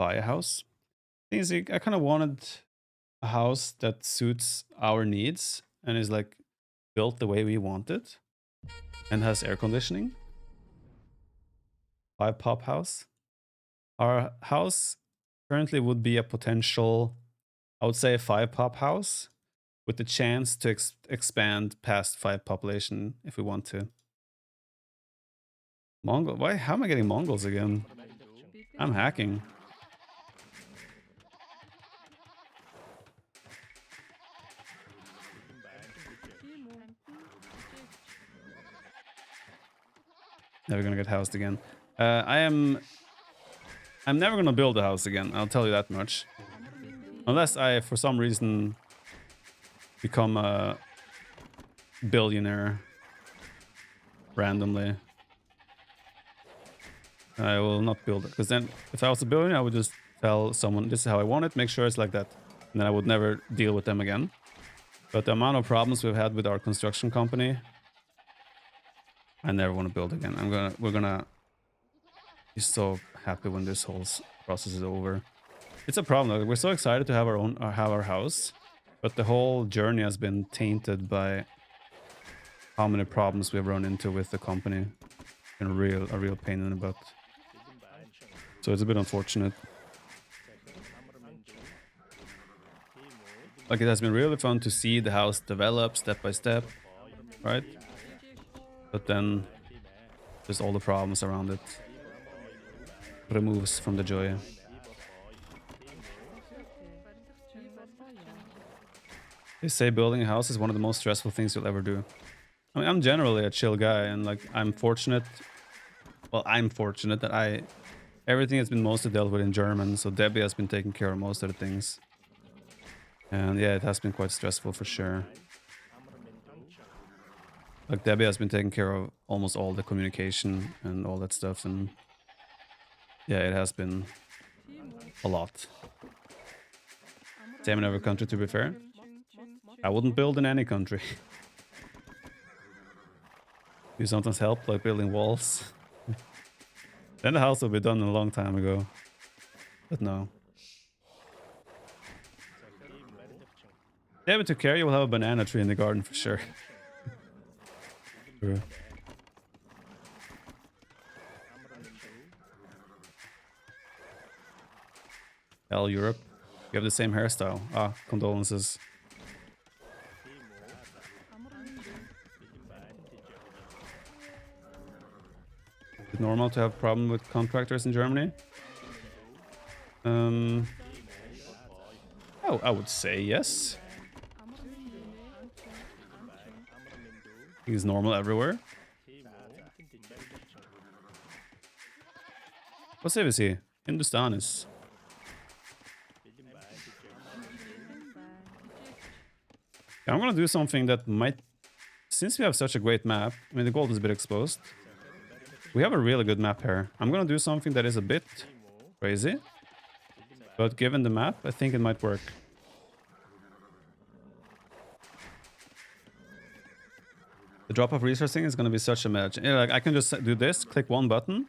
buy a house. Thing is, I kind of wanted a house that suits our needs and is like built the way we want it and has air conditioning. 5 pop house. Our house currently would be a potential, I would say, a 5 pop house with the chance to expand past 5 population if we want to. Mongol? Why? How am I getting Mongols again? I'm hacking. Never gonna get housed again. I'm never gonna build a house again. I'll tell you that much. Unless I, for some reason, become a billionaire randomly. I will not build it. Because then, if I was a billionaire, I would just tell someone, this is how I want it, make sure it's like that. And then I would never deal with them again. But the amount of problems we've had with our construction company, I never want to build again. We're gonna be so happy when this whole process is over. It's a problem. Like, we're so excited to have our house, but the whole journey has been tainted by how many problems we've run into with the company. And a real pain in the butt. So it's a bit unfortunate. Like, it has been really fun to see the house develop step by step, right? But then there's all the problems around it. Removes from the joy. They say building a house is one of the most stressful things you'll ever do. I mean, I'm generally a chill guy, and like, I'm fortunate. Well, I'm fortunate that everything has been mostly dealt with in German, so Debbie has been taking care of most of the things. And yeah, it has been quite stressful for sure. Like, Debbie has been taking care of almost all the communication and all that stuff, and yeah, it has been a lot. Same in every country, to be fair. I wouldn't build in any country. You sometimes help, like building walls. Then the house will be done a long time ago. But no. Debbie took care, you will have a banana tree in the garden for sure. True. Hell, Europe. You have the same hairstyle. Ah, condolences. Is it normal to have a problem with contractors in Germany? Oh, I would say yes. I think it's normal everywhere. What say we see? Hindustan is. I'm gonna do something that might, since we have such a great map, I mean, the gold is a bit exposed. We have a really good map here. I'm gonna do something that is a bit crazy, but given the map, I think it might work. The drop of resourcing is gonna be such a match. Yeah, like, I can just do this, click one button,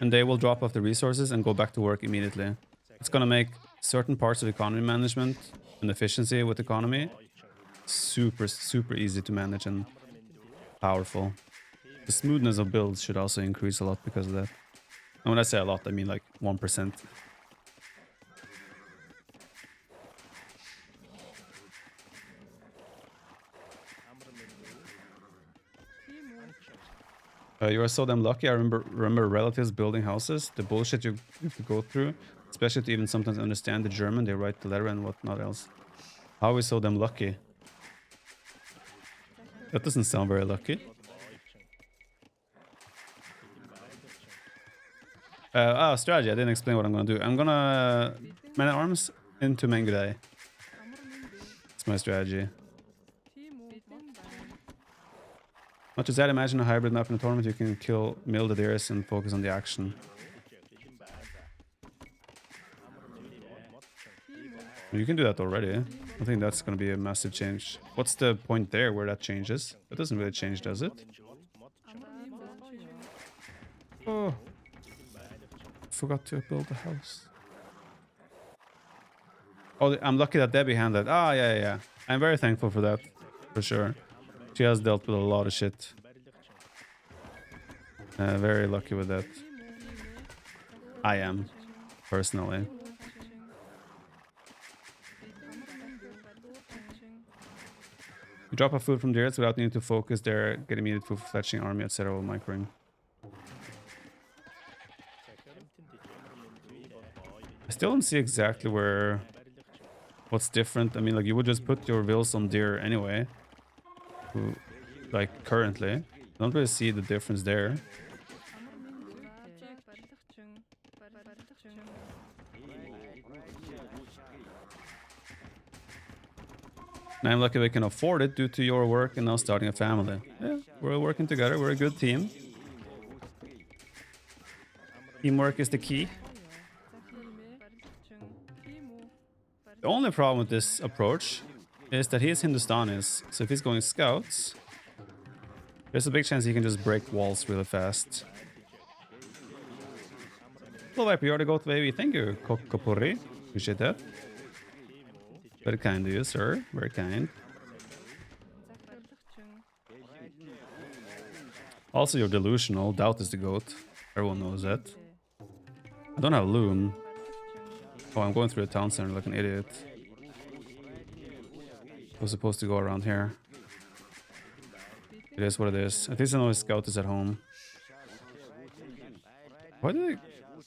and they will drop off the resources and go back to work immediately. It's gonna make certain parts of economy management and efficiency with economy super easy to manage and powerful. The smoothness of builds should also increase a lot because of that. And when I say a lot, I mean like 1%. You are so damn lucky. I remember relatives building houses. The bullshit you have to go through, especially to even sometimes understand the German. They write the letter and whatnot else. How are we so damn lucky? That doesn't sound very lucky. Strategy. I didn't explain what I'm gonna do. I'm gonna man at arms into Mengudai. That's my strategy. Much as that, imagine a hybrid map in a tournament. You can mill the deers and focus on the action. You can do that already. I think that's going to be a massive change. What's the point there where that changes? That doesn't really change, does it? Oh. Forgot to build a house. Oh, I'm lucky that Debbie handled. Ah, yeah, yeah, yeah. I'm very thankful for that, for sure. She has dealt with a lot of shit. Very lucky with that. I am, personally. You drop a food from the earth without needing to focus there, get immediate food for fetching army, etc. while microing. I still don't see exactly what's different. I mean, like, you would just put your wills on deer anyway. Like, currently. I don't really see the difference there. And I'm lucky we can afford it due to your work and now starting a family. Yeah, we're working together. We're a good team. Teamwork is the key. The only problem with this approach is that he is Hindustanis. So if he's going scouts, there's a big chance he can just break walls really fast. Hello, Viper, you're the goat baby. Thank you, Kokopuri. Appreciate that. Very kind of you, sir. Very kind. Also, you're delusional. Doubt is the goat. Everyone knows that. I don't have loom. Oh, I'm going through the town center like an idiot. I was supposed to go around here. It is what it is. At least I know his scout is at home. Why did I...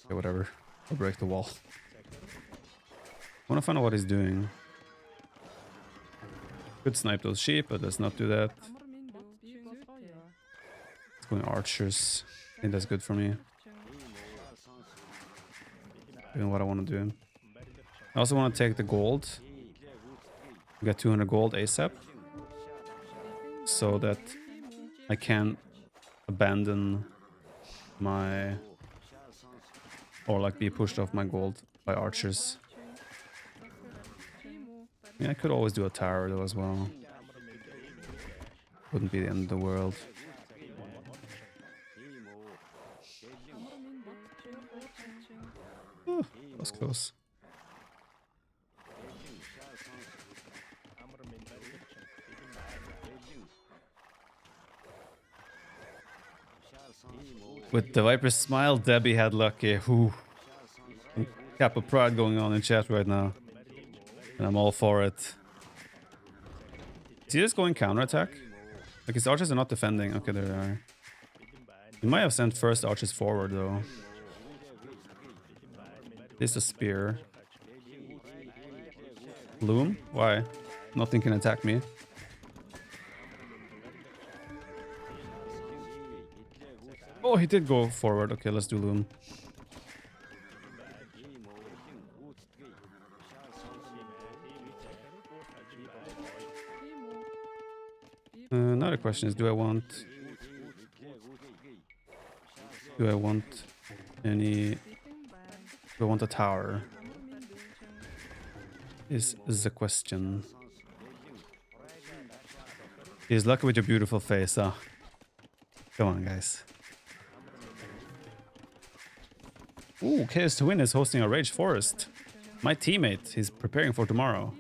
Okay, whatever. I'll break the wall. I want to find out what he's doing. Could snipe those sheep, but let's not do that. It's going archers. I think that's good for me. Doing what I want to do. I also want to take the gold. Get 200 gold ASAP. So that I can abandon my... Or like be pushed off my gold by archers. Yeah, I could always do a tower though as well. Wouldn't be the end of the world. Oh, that was close. With the Viper's smile, Debbie had lucky. Whew. Cap of pride going on in chat right now. And I'm all for it. Is he just going counterattack? Like, his archers are not defending. Okay, there they are. He might have sent first archers forward, though. This is a spear. Loom? Why? Nothing can attack me. Oh, he did go forward. Okay, let's do loom. Another question is, do I want a tower? Is the question. He's lucky with your beautiful face, huh? Come on, guys. Ooh, Chaos to Win is hosting a Rage Forest. My teammate, he's preparing for tomorrow.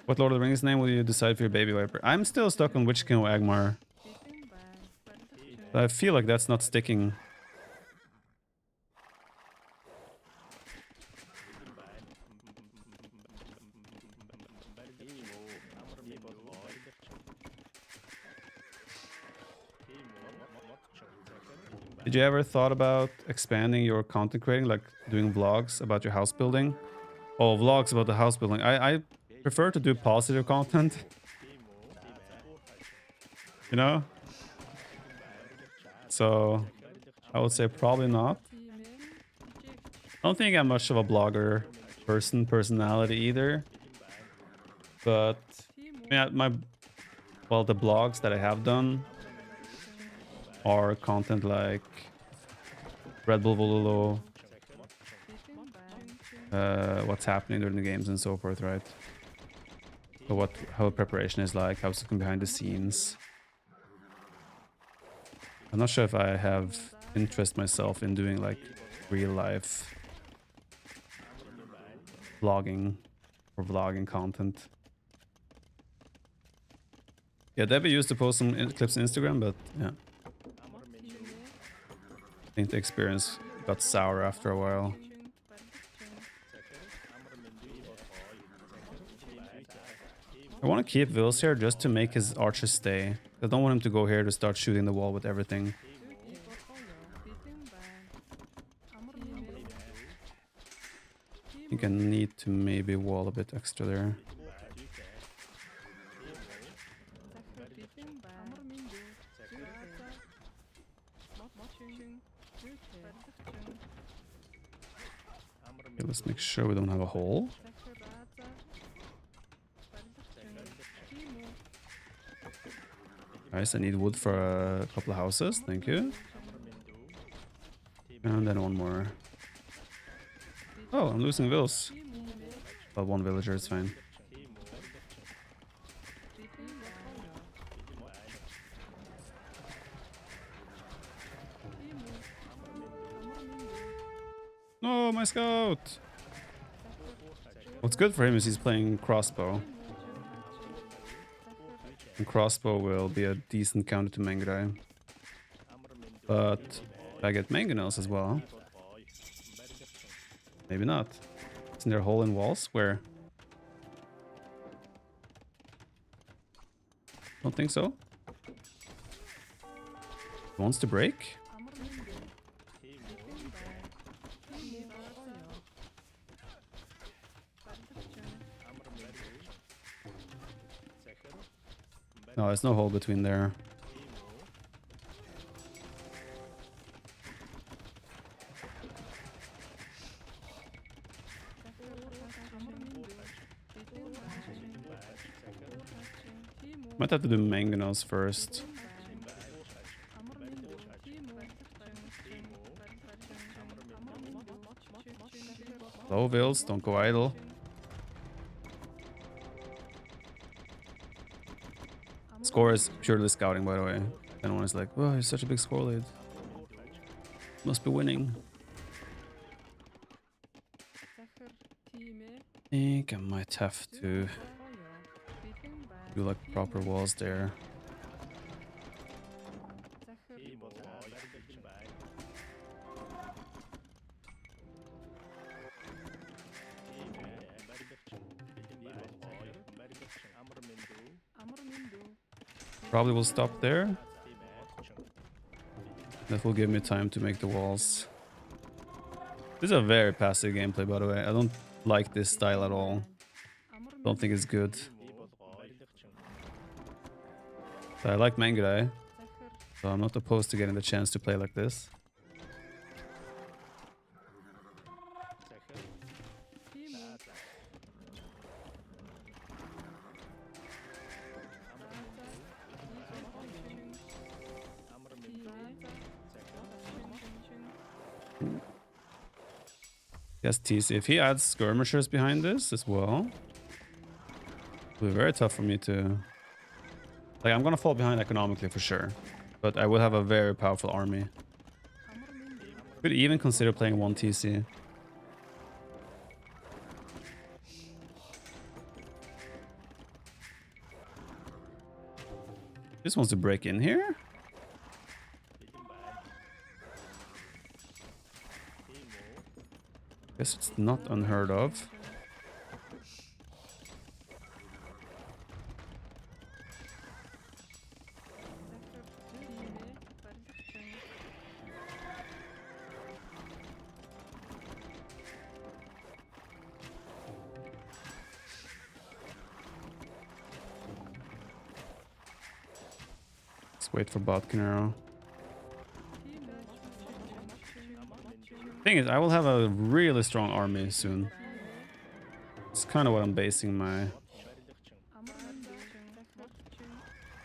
What Lord of the Rings name will you decide for your baby Viper? I'm still stuck on Witch King of Agmar. I feel like that's not sticking. Did you ever thought about expanding your content creating, like doing vlogs about your house building? Oh, vlogs about the house building. I prefer to do positive content. You know? So, I would say probably not. I don't think I'm much of a blogger personality either. But, yeah, well, the blogs that I have done are content like Red Bull Vololo, what's happening during the games and so forth, right? So how preparation is like, how's it behind the scenes. I'm not sure if I have interest myself in doing like real life vlogging or vlogging content. Yeah, Debbie used to post some clips on Instagram, but yeah, I think the experience got sour after a while. I want to keep Vils here just to make his archers stay. I don't want him to go here to start shooting the wall with everything. I think I need to maybe wall a bit extra there. Okay, let's make sure we don't have a hole. Nice, I need wood for a couple of houses, thank you. And then one more. Oh, I'm losing vills. Well, one villager is fine. No, my scout! What's good for him is he's playing crossbow. And crossbow will be a decent counter to Mangudai. But if I get mangonels as well, maybe not. Isn't there a hole in walls? Where? Don't think so. Wants to break? No, there's no hole between there. Might have to do mangonels first. Low vills, don't go idle. Score is purely scouting, by the way. Anyone is like, oh, he's such a big score lead. Must be winning. I think I might have to do like proper walls there. Probably will stop there. That will give me time to make the walls. This is a very passive gameplay, by the way. I don't like this style at all. Don't think it's good. But I like Mangudai, so I'm not opposed to getting the chance to play like this. Yes, TC. If he adds skirmishers behind this as well, it'll be very tough for me to... Like, I'm gonna fall behind economically for sure, but I will have a very powerful army. Could even consider playing 1 TC. This wants to break in here? Guess it's not unheard of. Let's wait for Botkin arrow. Thing is, I will have a really strong army soon. It's kind of what I'm basing my...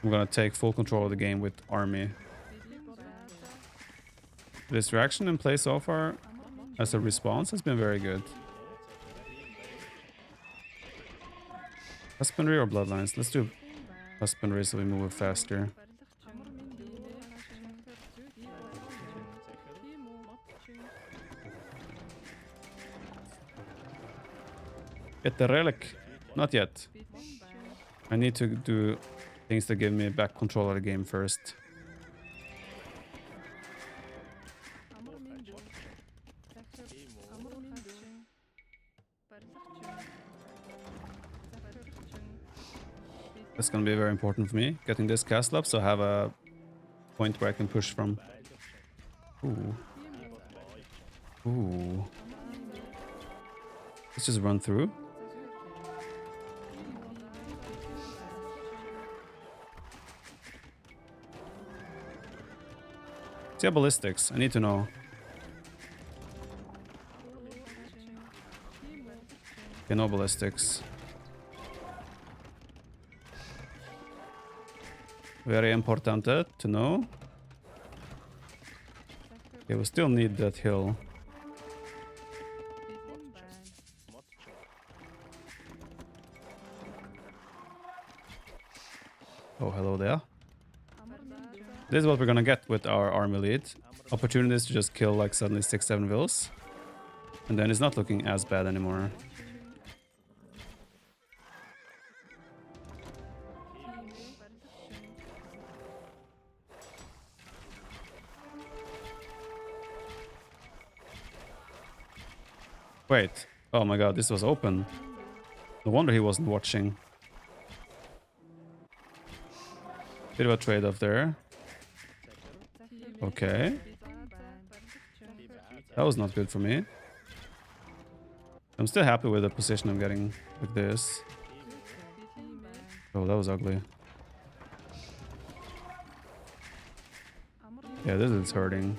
I'm gonna take full control of the game with army. This reaction in play so far as a response has been very good. Husbandry or bloodlines? Let's do husbandry so we move faster. Get the relic. Not yet. I need to do things that give me back control of the game first. That's gonna be very important for me, getting this castle up, so I have a point where I can push from. Ooh. Ooh. Let's just run through. See ballistics. I need to know. Okay, no ballistics. Very important to know. Okay, we still need that hill. Oh, hello there. This is what we're gonna get with our army lead. Opportunities to just kill like suddenly 6-7 vills. And then it's not looking as bad anymore. Wait. Oh my god, this was open. No wonder he wasn't watching. Bit of a trade-off there. Okay. That was not good for me. I'm still happy with the position I'm getting with this. Oh, that was ugly. Yeah, this is hurting.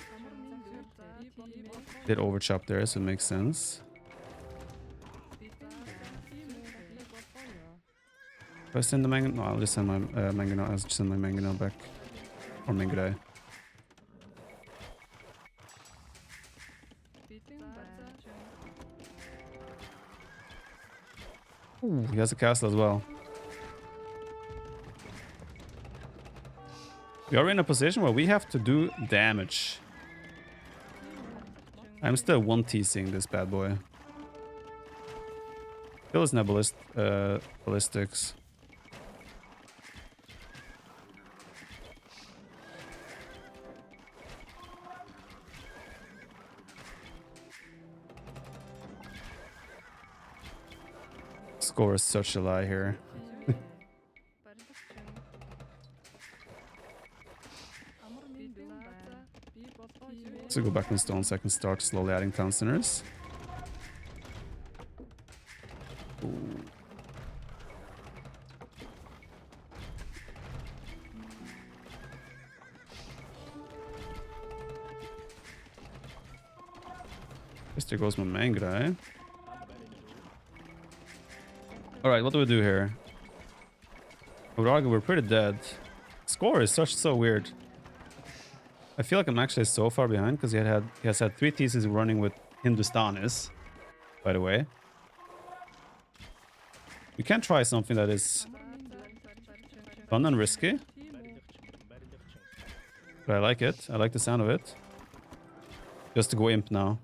Did overchop there, so it makes sense. Do I send the Mangonel? No, I'll just send my Mangonel. I'll just send my Mangonel back. Or Mangudai. Ooh, he has a castle as well. We are in a position where we have to do damage. I'm still one-teasing this bad boy. Kill his nebulist, ballistics. Score is such a lie here. So go back on stone so I can start slowly adding town centers. Ooh. Guess there goes my Mangudai. Alright, what do we do here? I would argue we're pretty dead. Score is so weird. I feel like I'm actually so far behind because he has had 3 theses running with Hindustanis, by the way. We can try something that is fun and risky. But I like it. I like the sound of it. Just to go imp now.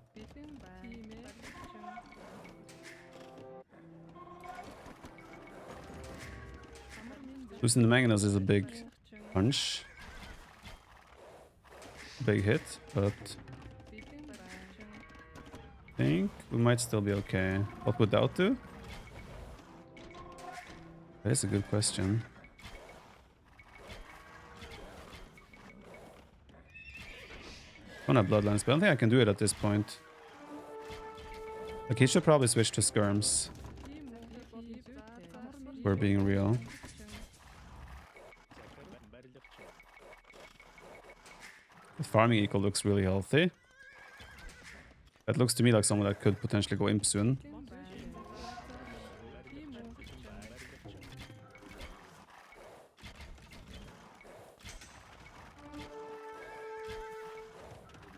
Losing the Mangonels is a big punch. Big hit, but I think we might still be okay. What would that do? That is a good question. I don't have bloodlines, but I don't think I can do it at this point. Like, he should probably switch to skirms. We're being real. The farming eco looks really healthy. That looks to me like someone that could potentially go imp soon.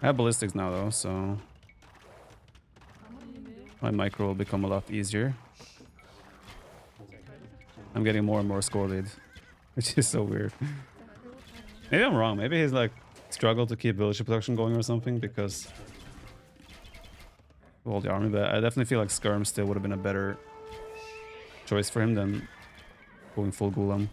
I have ballistics now though, so my micro will become a lot easier. I'm getting more and more score lead, which is so weird. Maybe I'm wrong. Maybe he's like struggle to keep villager production going or something because of all the army, but I definitely feel like skirm still would have been a better choice for him than going full Golem.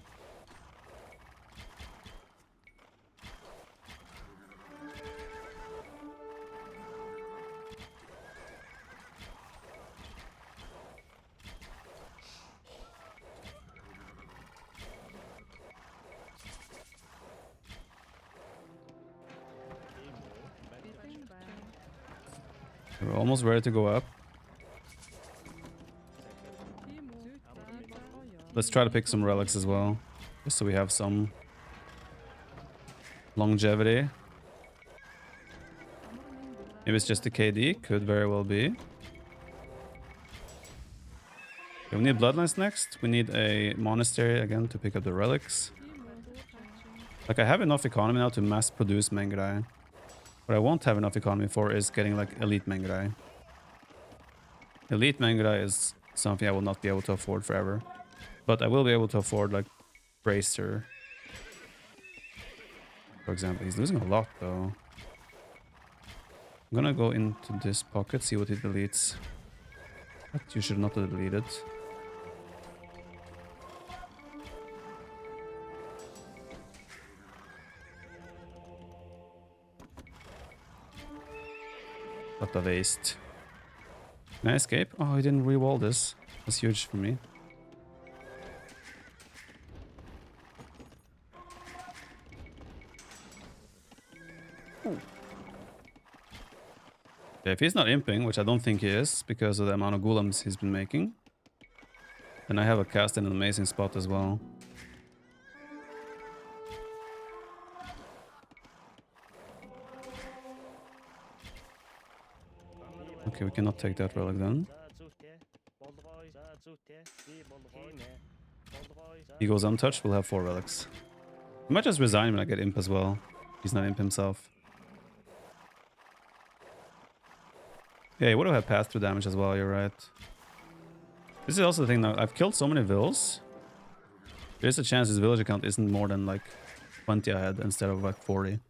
We're almost ready to go up. Let's try to pick some relics as well, just so we have some longevity. Maybe it's just a KD, could very well be. Okay, we need bloodlines next. We need a monastery again to pick up the relics. Like, I have enough economy now to mass produce Mangudai. What I won't have enough economy for is getting like elite Mangudai. Elite Mangudai is something I will not be able to afford forever. But I will be able to afford like Bracer. For example, he's losing a lot though. I'm gonna go into this pocket, see what it deletes. But you should not delete it. What a waste. Can I escape? Oh, I didn't re-wall this. That's huge for me. Yeah, if he's not imping, which I don't think he is, because of the amount of golems he's been making, then I have a cast in an amazing spot as well. Okay, we cannot take that relic then. He goes untouched, we'll have 4 relics. I might just resign when I get imp as well. He's not imp himself. Yeah, he would have had pass-through damage as well, you're right. This is also the thing now, I've killed so many vills. There's a chance his village account isn't more than like 20 ahead instead of like 40.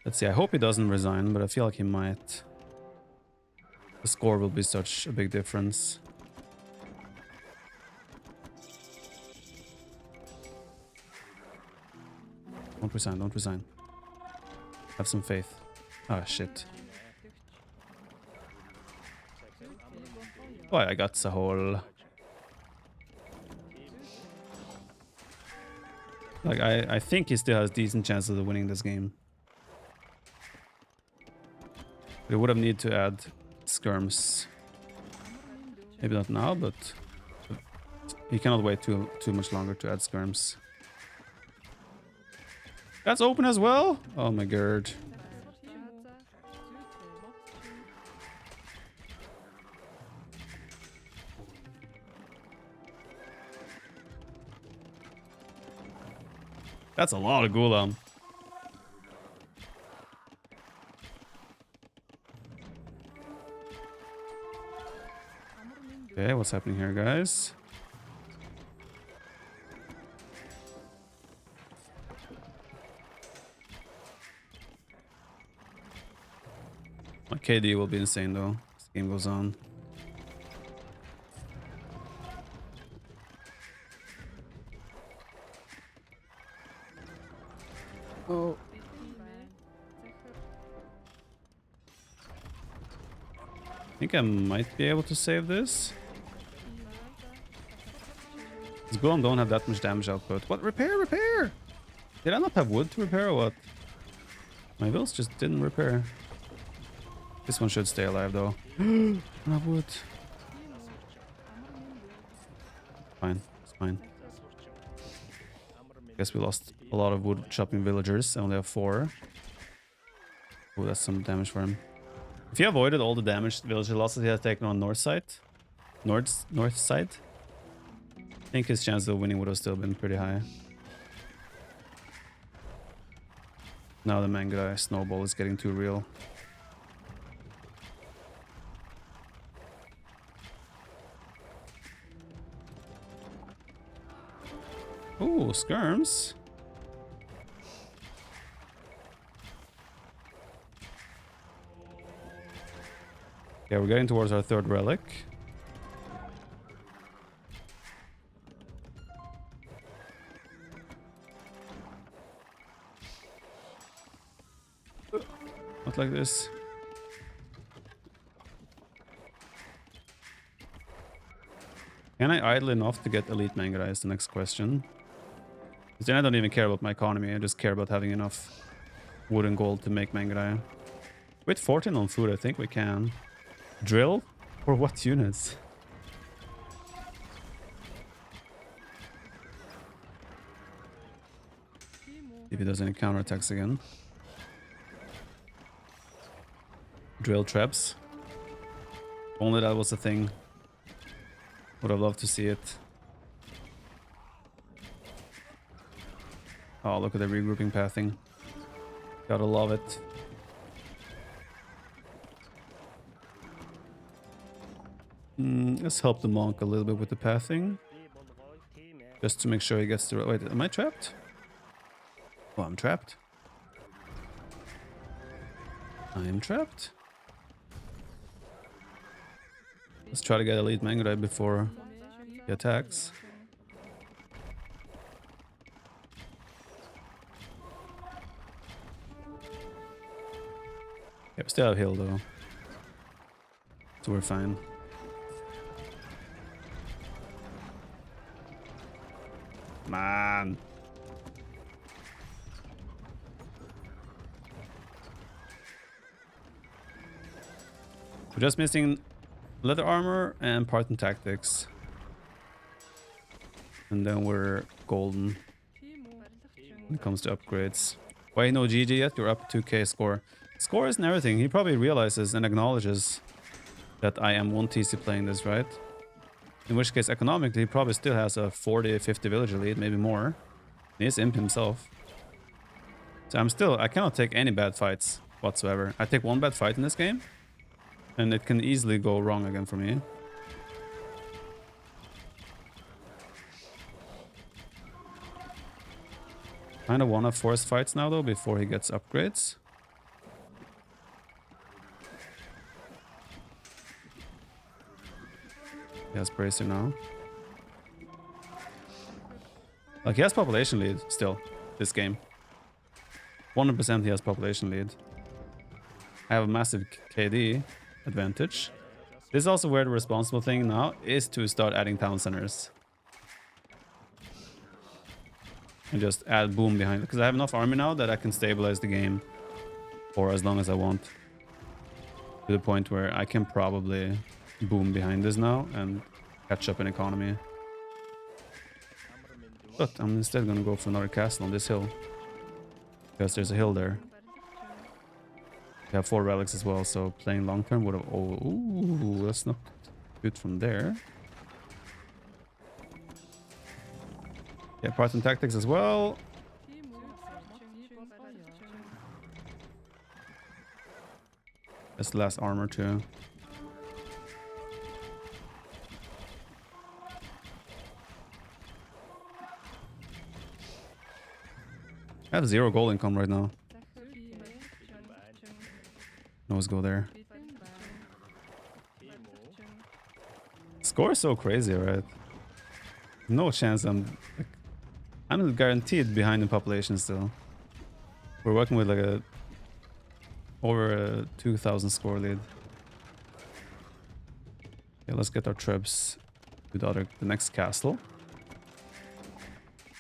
Let's see, I hope he doesn't resign, but I feel like he might. The score will be such a big difference. Don't resign, don't resign. Have some faith. Ah, shit. Oh, I got the whole... Like, I think he still has decent chances of winning this game. We would have need to add skirms. Maybe not now, but he cannot wait too much longer to add skirms. That's open as well? Oh my god. That's a lot of Gulam. Okay, what's happening here, guys? My KD will be insane though. This game goes on. Oh. I think I might be able to save this. These Golem don't have that much damage output. What? Repair! Did I not have wood to repair or what? My vills just didn't repair. This one should stay alive though. Not wood. Fine, it's fine. Guess we lost a lot of wood chopping villagers. I only have 4. Oh, that's some damage for him. If he avoided all the damage villager losses he has taken on north side, I think his chance of winning would have still been pretty high. Now the Mangudai snowball is getting too real. Ooh, skirms. Okay, we're getting towards our 3rd relic. Not like this. Can I idle enough to get elite Mangrai is the next question. Because then I don't even care about my economy. I just care about having enough wood and gold to make Mangrai. With 14 on food, I think we can. Drill? For what units? If he does any counterattacks again. Drill traps. Only that was a thing. Would have loved to see it. Oh, look at the regrouping pathing. Gotta love it. Let's help the monk a little bit with the pathing. Just to make sure he gets the... Wait, am I trapped? Oh, I'm trapped. I am trapped. Let's try to get elite Mangrai before he attacks. Yeah, we still have heal though. So we're fine. Man. We're just missing leather armor and Parton tactics. And then we're golden when it comes to upgrades. Why no GG yet? You're up 2k score. Score isn't everything. He probably realizes and acknowledges that I am 1 TC playing this, right? In which case, economically, he probably still has a 40-50 villager lead, maybe more. He is imp himself. So I cannot take any bad fights whatsoever. I take one bad fight in this game, and it can easily go wrong again for me. Kinda wanna force fights now though, before he gets upgrades. He has Bracer now. Like, he has population lead still, this game. 100% he has population lead. I have a massive KD advantage. This is also where the responsible thing now is to start adding town centers. And just add boom behind it. Because I have enough army now that I can stabilize the game for as long as I want. To the point where I can probably boom behind this now and catch up in economy. But I'm instead gonna go for another castle on this hill. Because there's a hill there. We have 4 relics as well, so playing long term would have... Oh, ooh, that's not good from there. Yeah, Parton tactics as well. That's the last armor too. I have 0 gold income right now. Let's go there. Score is so crazy, right? No chance I'm guaranteed behind in population still. We're working with like over a 2,000 score lead. Yeah, let's get our troops to the next castle.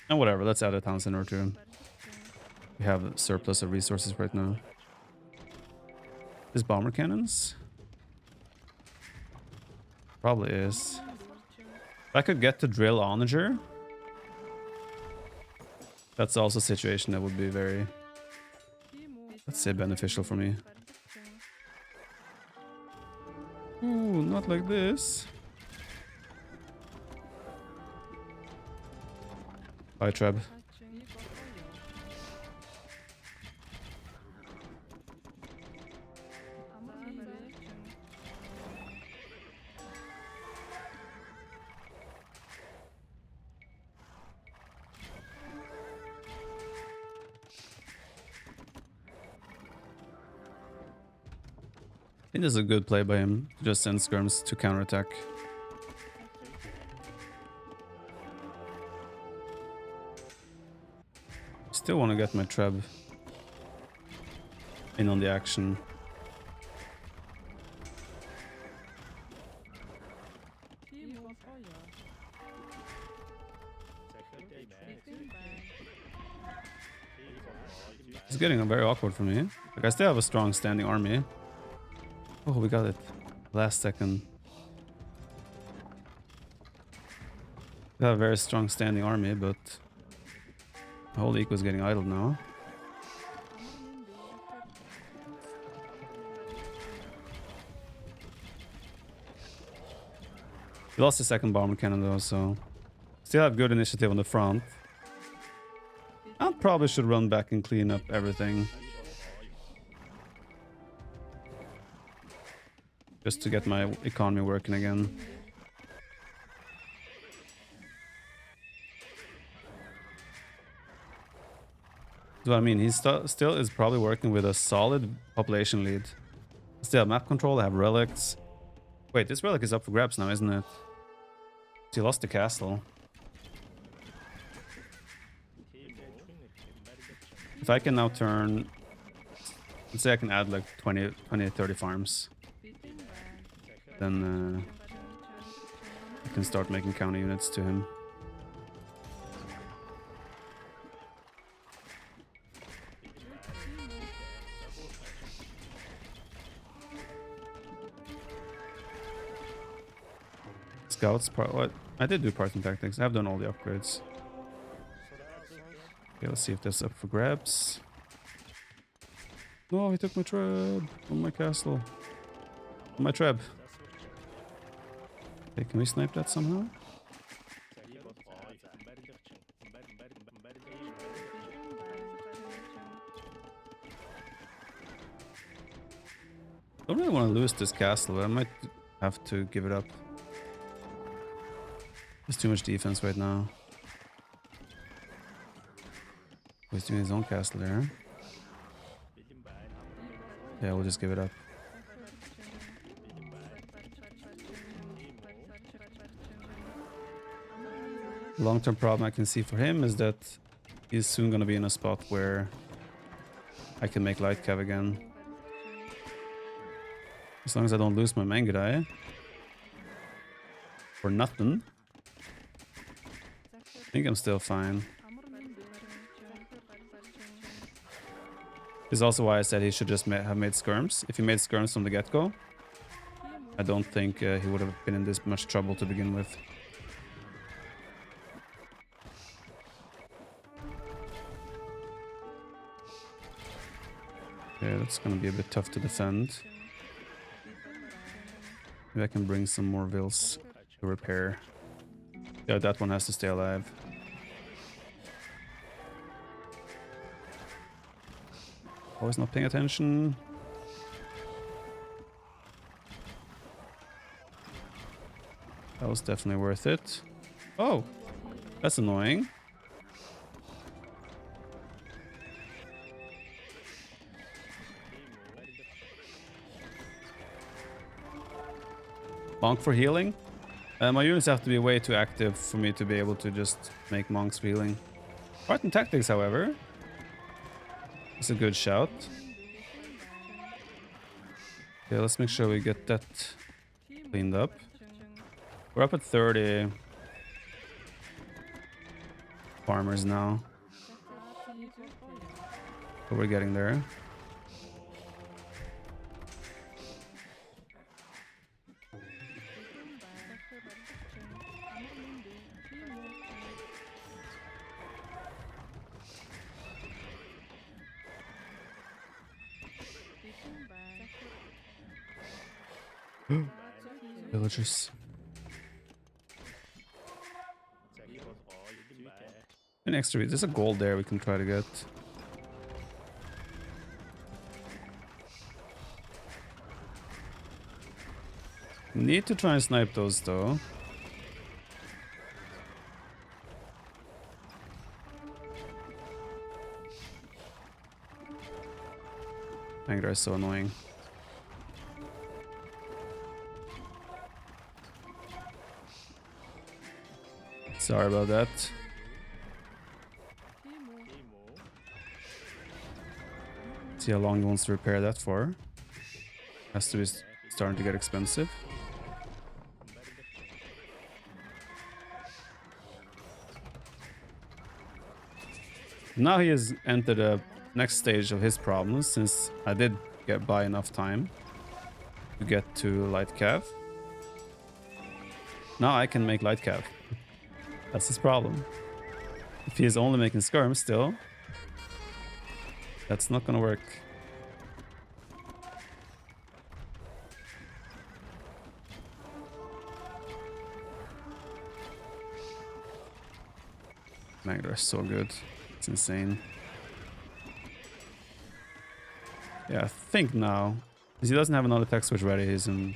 And whatever, let's add a town center or two. We have a surplus of resources right now. Is bomber cannons? Probably is. If I could get to drill onager, that's also a situation that would be very, let's say, beneficial for me. Ooh, not like this. Bye, Treb. I think this is a good play by him to just send skirms to counterattack. Still want to get my Treb. in on the action. It's getting very awkward for me. Like, I still have a strong standing army. Oh, we got it. Last second. We have a very strong standing army, but the whole eco is getting idled now. We lost the second bomber cannon though, so still have good initiative on the front. I probably should run back and clean up everything. Just to get my economy working again. That's what I mean. He still is probably working with a solid population lead. Still have map control, I have relics. Wait, this relic is up for grabs now, isn't it? He lost the castle. If I can now turn... Let's say I can add like 20, 30 farms. Then I can start making counter units to him. Scouts part. What? I did do parts and tactics. I've done all the upgrades. Okay, let's see if that's up for grabs. No, he took my treb on my castle. On my treb. Okay, can we snipe that somehow? Don't really want to lose this castle, but I might have to give it up. There's too much defense right now. He's doing his own castle there. Yeah, we'll just give it up. The long-term problem I can see for him is that he's soon going to be in a spot where I can make light cav again. As long as I don't lose my Mangudai. For nothing. I think I'm still fine. This is also why I said he should just have made skirms. If he made skirms from the get-go, I don't think he would have been in this much trouble to begin with. Okay, that's gonna be a bit tough to defend. Maybe I can bring some more vills to repair. Yeah, that one has to stay alive. Always not paying attention. That was definitely worth it. Oh, that's annoying. Monk for healing. My units have to be way too active for me to be able to just make monks for healing. Spartan tactics, however, is a good shout. Okay, let's make sure we get that cleaned up. We're up at 30 farmers now. But we're getting there. Villagers. An extra. There's a gold there we can try to get. Need to try and snipe those though. Anger is so annoying. Sorry about that. See how long he wants to repair that for. Has to be starting to get expensive. Now he has entered the next stage of his problems, since I did get by enough time to get to light cav. Now I can make light cav. That's his problem. If he is only making skirms still, that's not gonna work. Man, they're so good. It's insane. Yeah, I think now, because he doesn't have another tech switch ready, he's in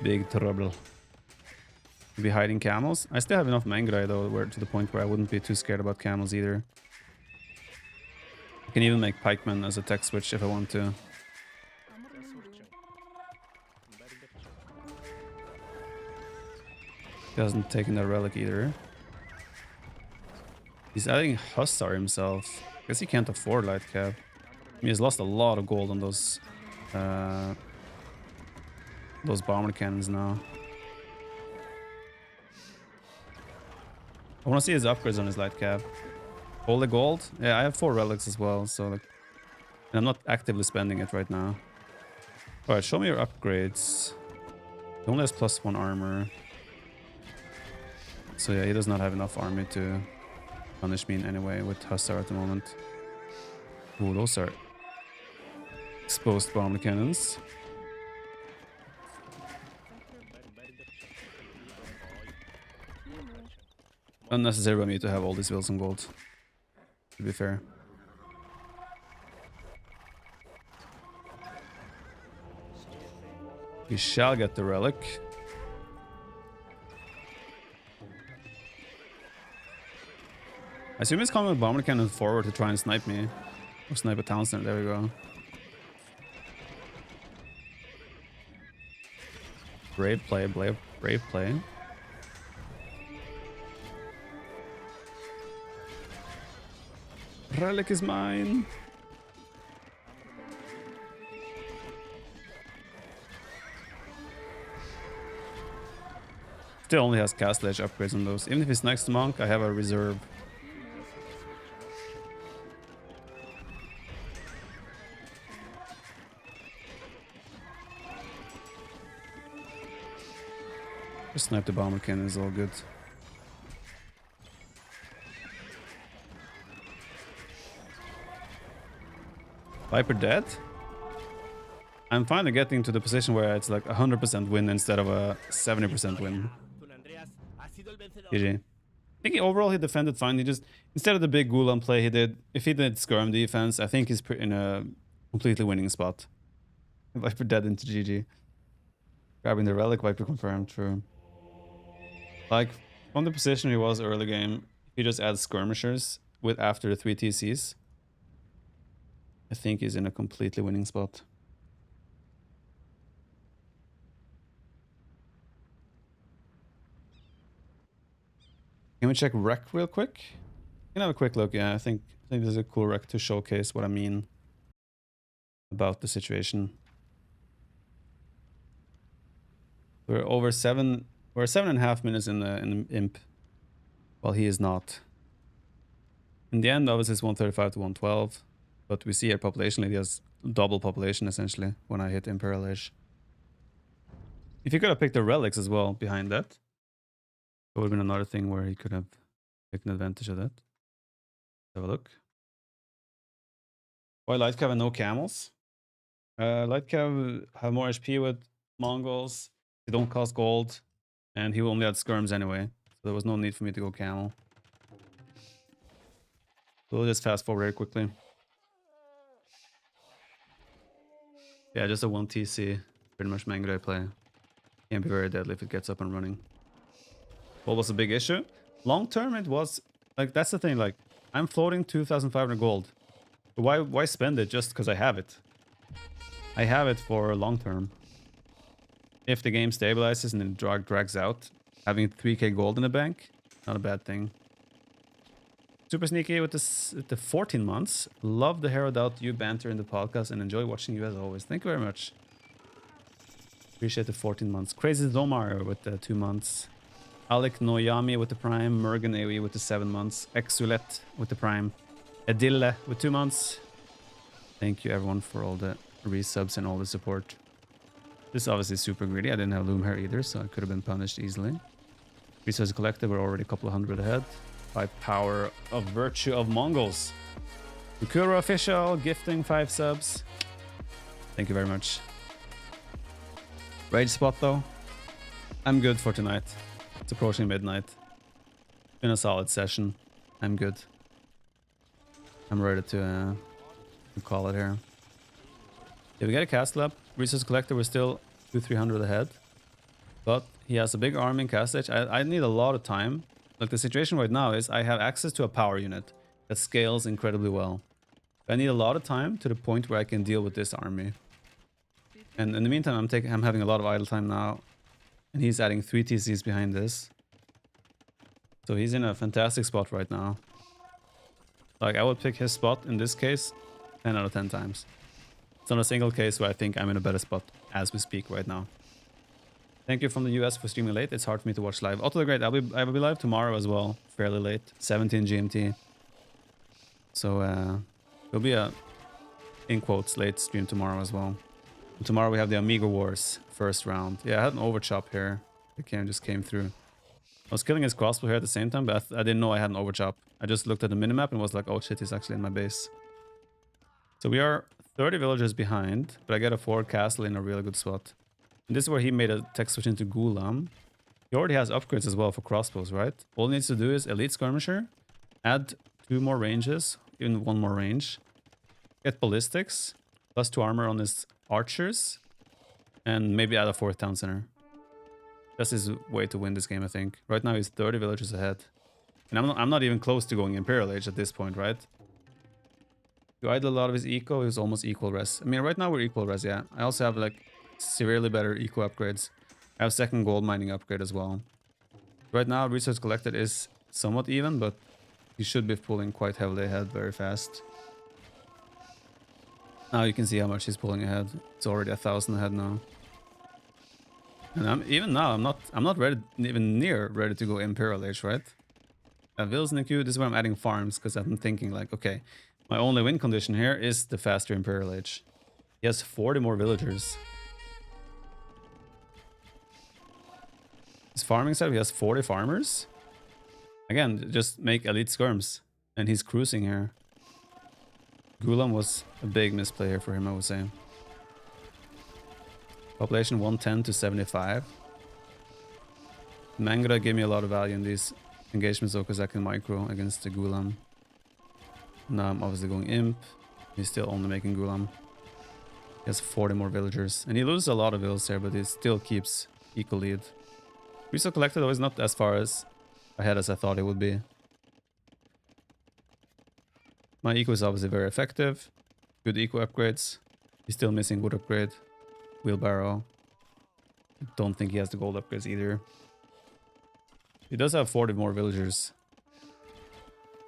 big trouble. Be hiding camels. I still have enough Mangrai though, where to the point where I wouldn't be too scared about camels either. I can even make pikemen as a tech switch if I want to. He hasn't taken that relic either. He's adding Hussar himself. I guess he can't afford light cap. He has lost a lot of gold on those bomber cannons now. I want to see his upgrades on his light cap. All the gold? Yeah, I have 4 relics as well, so like, and I'm not actively spending it right now. Alright, show me your upgrades. He only has +1 armor. So yeah, he does not have enough army to punish me in any way with Hussar at the moment. Ooh, those are exposed bomber cannons. Unnecessary by me to have all these Wilson gold, to be fair. We shall get the relic. I assume he's coming with bomber cannon forward to try and snipe me. Or snipe a town center, there we go. Brave play, brave play. Relic is mine. Still only has castle edge upgrades on those. Even if he's next to monk, I have a reserve. Just snipe the bomber cannon is all good. Viper dead? I'm finally getting to the position where it's like 100% win instead of a 70% win. GG. I think overall he defended fine. He just, instead of the big Gulan play he did, if he did skirm defense, I think he's in a completely winning spot. Viper dead into GG. Grabbing the relic, Viper confirmed, true. Like, from the position he was early game, he just adds skirmishers with after the 3 TCs. I think he's in a completely winning spot. Can we check rec real quick? Can have a quick look. Yeah, I think this is a cool rec to showcase what I mean about the situation. We're over 7.5 minutes in the imp, while he is not. In the end, obviously, it's 135 to 112. But we see here populationally, he has double population essentially when I hit Imperial Age. If he could have picked the relics as well behind that, it would have been another thing where he could have taken advantage of that. Have a look. Why Light Cav and no camels? Light Cav have more HP with Mongols. They don't cost gold. And he only had skirms anyway. So there was no need for me to go camel. So we'll just fast forward very quickly. Yeah, just a 1 TC. Pretty much Mangrai play. Can't be very deadly if it gets up and running. What was a big issue? Long term it was, like, that's the thing, like, I'm floating 2,500 gold. Why spend it just because I have it? I have it for long term. If the game stabilizes and then drags out, having 3k gold in the bank, not a bad thing. Super sneaky with the 14 months. Love the Hero Doubt you banter in the podcast and enjoy watching you as always. Thank you very much. Appreciate the 14 months. Crazy Domar with the 2 months. Alec Noyami with the Prime. Mergen AoE with the 7 months. Exulet with the Prime. Edille with 2 months. Thank you everyone for all the resubs and all the support. This is obviously super greedy. I didn't have Loom Hair either, so I could have been punished easily. Resources collected, we're already a couple of hundred ahead. By power of virtue of Mongols. Ukura official, gifting 5 subs. Thank you very much. Rage spot though. I'm good for tonight. It's approaching midnight. Been a solid session. I'm good. I'm ready to call it here. Yeah, we got a castle up. Resource collector, we're still 200-300 ahead. But he has a big army in Castle Age. I need a lot of time. Like the situation right now is I have access to a power unit that scales incredibly well. I need a lot of time to the point where I can deal with this army. And in the meantime, I'm having a lot of idle time now. And he's adding 3 TCs behind this. So he's in a fantastic spot right now. Like I would pick his spot in this case 10 out of 10 times. It's not a single case where I think I'm in a better spot as we speak right now. Thank you from the US for streaming late. It's hard for me to watch live. Otto the Great, I will be live tomorrow as well. Fairly late. 17 GMT. So it'll be a, in quotes, late stream tomorrow as well. And tomorrow we have the Amigo Wars first round. Yeah, I had an overchop here. The game just came through. I was killing his crossbow here at the same time, but I didn't know I had an overchop. I just looked at the minimap and was like, oh shit, he's actually in my base. So we are 30 villagers behind, but I got a 4 castle in a really good spot. And this is where he made a tech switch into Gulam. He already has upgrades as well for crossbows, right? All he needs to do is Elite Skirmisher, add 2 more ranges, even 1 more range, get ballistics, plus 2 armor on his archers, and maybe add a 4th town center. That's his way to win this game, I think. Right now he's 30 villagers ahead. And I'm not even close to going Imperial Age at this point, right? Do I idle a lot of his eco? He was almost equal res. I mean, right now we're equal res, yeah. I also have like severely better eco upgrades. I have 2nd gold mining upgrade as well. Right now, resource collected is somewhat even, but he should be pulling quite heavily ahead very fast. Now you can see how much he's pulling ahead. It's already 1,000 ahead now. And I'm not ready, even near ready to go Imperial Age, right? Vills in the queue, this is where I'm adding farms, because I'm thinking like, okay, my only win condition here is the faster Imperial Age. He has 40 more villagers. His farming side, he has 40 farmers. Again, just make elite skirms. And he's cruising here. Gulam was a big misplay here for him, I would say. Population 110 to 75. Mangara gave me a lot of value in these engagements though, because I can micro against the Gulam. Now I'm obviously going Imp. He's still only making Gulam. He has 40 more villagers. And he loses a lot of vills here, but he still keeps equal lead. Resource collected though is not as far as ahead as I thought it would be. My eco is obviously very effective. Good eco upgrades. He's still missing wood upgrade. Wheelbarrow. I don't think he has the gold upgrades either. He does have 40 more villagers.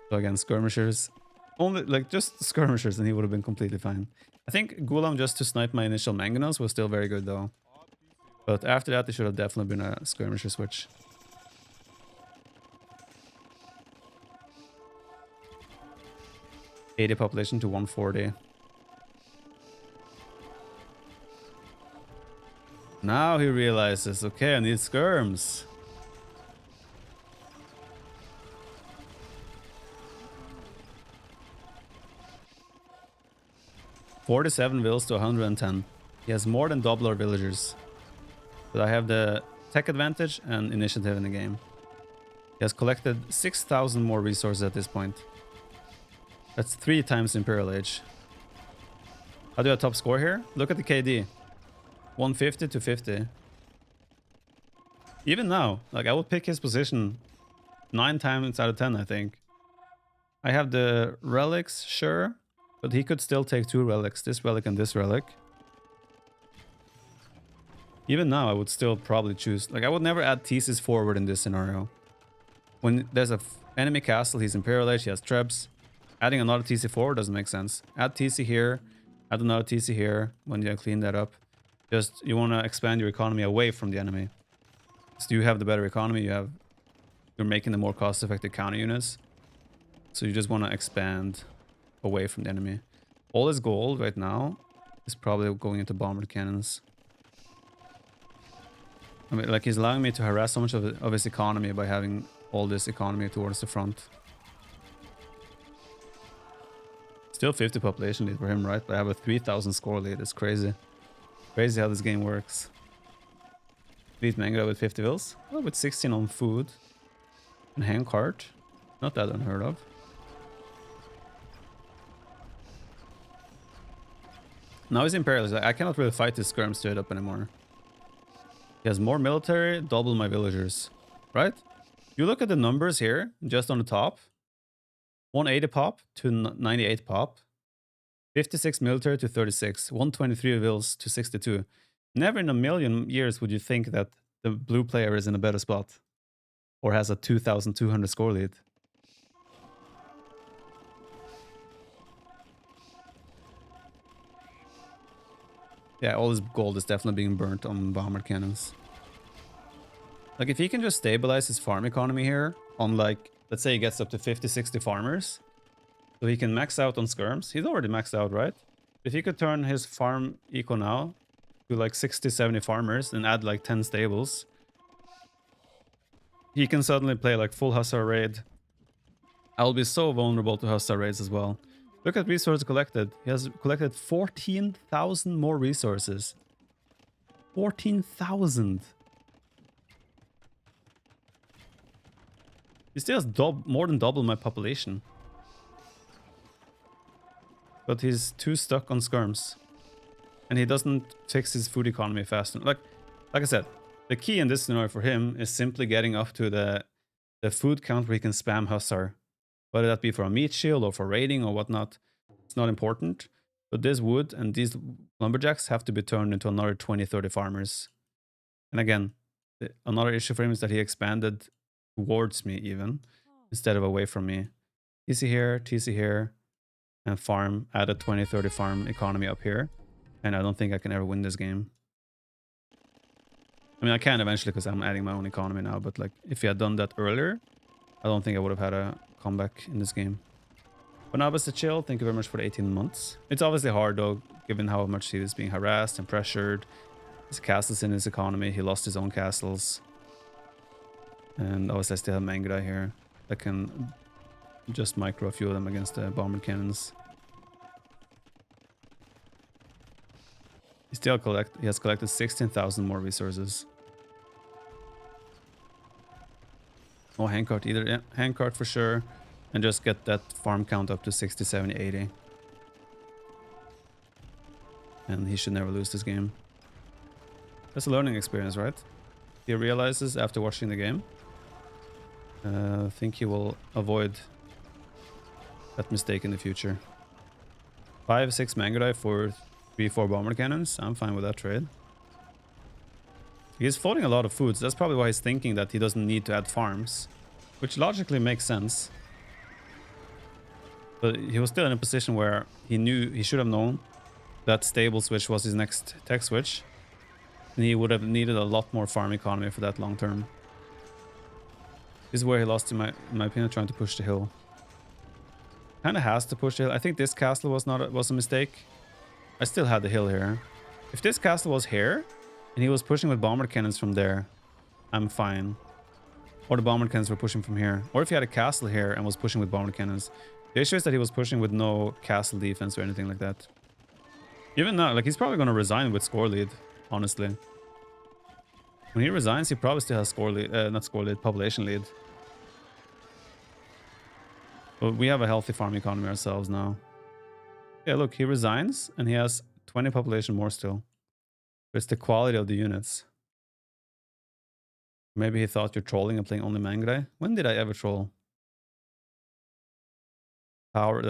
So again, skirmishers. Only, like, just skirmishers and he would have been completely fine. I think Gulam just to snipe my initial mangonels was still very good though. But after that, there should have definitely been a skirmisher switch. $80 population to 140. Now he realizes, okay, I need skirms. $47 vills to 110. He has more than double our villagers. But I have the tech advantage and initiative in the game. He has collected 6,000 more resources at this point. That's 3 times Imperial Age. How do I top score here? Look at the KD. 150 to 50. Even now, like I would pick his position 9 times out of 10, I think. I have the relics, sure. But he could still take 2 relics. This relic and this relic. Even now, I would still probably choose... Like, I would never add thesis forward in this scenario. When there's a Enemy castle, he's Imperial Age, he has trebs. Adding another TC4 doesn't make sense. Add TC here, add another TC here when you clean that up. Just, you want to expand your economy away from the enemy. So you have the better economy, you're making the more cost-effective counter units. So you just want to expand away from the enemy. All his gold right now is probably going into bomber cannons. I mean, like, he's allowing me to harass so much of his economy by having all this economy towards the front. Still 50 population lead for him, right? But I have a 3,000 score lead. It's crazy. Crazy how this game works. Beat Manga with 50 vills. Oh, with 16 on food. And hand cart. Not that unheard of. Now he's Imperialist. I cannot really fight this skirm straight up anymore. He has more military, double my villagers. Right? You look at the numbers here, just on the top. 180 pop to 98 pop. 56 military to 36. 123 vills to 62. Never in a million years would you think that the blue player is in a better spot. Or has a 2,200 score lead. Yeah, all his gold is definitely being burnt on bomber cannons. Like, if he can just stabilize his farm economy here on, like, let's say he gets up to 50, 60 farmers. So he can max out on skirms. He's already maxed out, right? If he could turn his farm eco now to like 60, 70 farmers and add like 10 stables, he can suddenly play like full Hussar raid. I'll be so vulnerable to Hussar raids as well. Look at resources collected. He has collected 14,000 more resources. 14,000. He still has more than double my population. But he's too stuck on skirms. And he doesn't fix his food economy fast enough. Like I said, the key in this scenario for him is simply getting up to the food count where he can spam Hussar. Whether that be for a meat shield or for raiding or whatnot, it's not important. But this wood and these lumberjacks have to be turned into another 20, 30 farmers. And again, another issue for him is that he expanded towards me even, instead of away from me. TC here, and farm, add a 20, 30 farm economy up here. And I don't think I can ever win this game. I mean, I can eventually because I'm adding my own economy now, but like, if he had done that earlier, I don't think I would have had a comeback in this game. But now, Mr. Chill, thank you very much for the 18 months. It's obviously hard though, given how much he is being harassed and pressured. His castles in his economy, he lost his own castles. And obviously I still have Mangudai here that can just micro a few of them against the bomber cannons. He has collected 16,000 more resources. No handcart either. Yeah, handcart for sure. And just get that farm count up to 60, 70, 80. And he should never lose this game. That's a learning experience, right? He realizes after watching the game. I think he will avoid that mistake in the future. 5, 6 Mangudai for 3, 4 bomber cannons. I'm fine with that trade. He's floating a lot of food, so that's probably why he's thinking that he doesn't need to add farms. Which logically makes sense. But he was still in a position where he should have known that stable switch was his next tech switch. And he would have needed a lot more farm economy for that long term. This is where he lost, in my opinion, trying to push the hill. Kind of has to push the hill. I think this castle was a mistake. I still had the hill here. If this castle was here, and he was pushing with bomber cannons from there, I'm fine. Or the bomber cannons were pushing from here. Or if he had a castle here and was pushing with bomber cannons. The issue is that he was pushing with no castle defense or anything like that. Even now, like, he's probably going to resign with score lead, honestly. When he resigns, he probably still has score lead, not score lead, population lead. But we have a healthy farm economy ourselves now. Yeah, look, he resigns and he has 20 population more still. But it's the quality of the units. Maybe he thought you're trolling and playing only Mangudai. When did I ever troll? Power,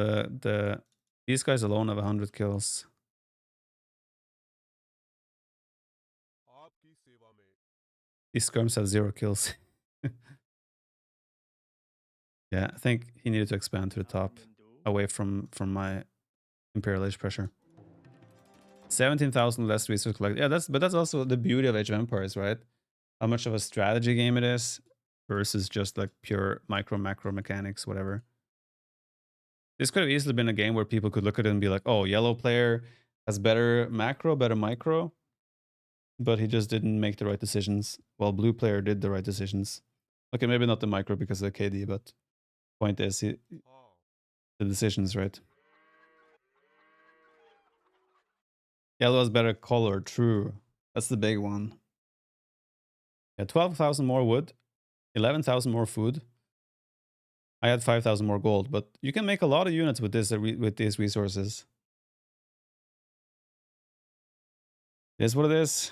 these guys alone have 100 kills. These skirms have 0 kills. Yeah, I think he needed to expand to the top, away from my Imperial Age pressure. 17,000 less resource collected. Yeah, that's also the beauty of Age of Empires, right? How much of a strategy game it is versus just like pure micro macro mechanics, whatever. This could have easily been a game where people could look at it and be like, oh, yellow player has better macro, better micro, but he just didn't make the right decisions, while blue player did the right decisions. Okay, maybe not the micro because of the KD, but point is the decisions, right? Yellow has better color, true. That's the big one. Yeah, 12,000 more wood, 11,000 more food. I had 5,000 more gold, but you can make a lot of units with this with these resources. It is what it is.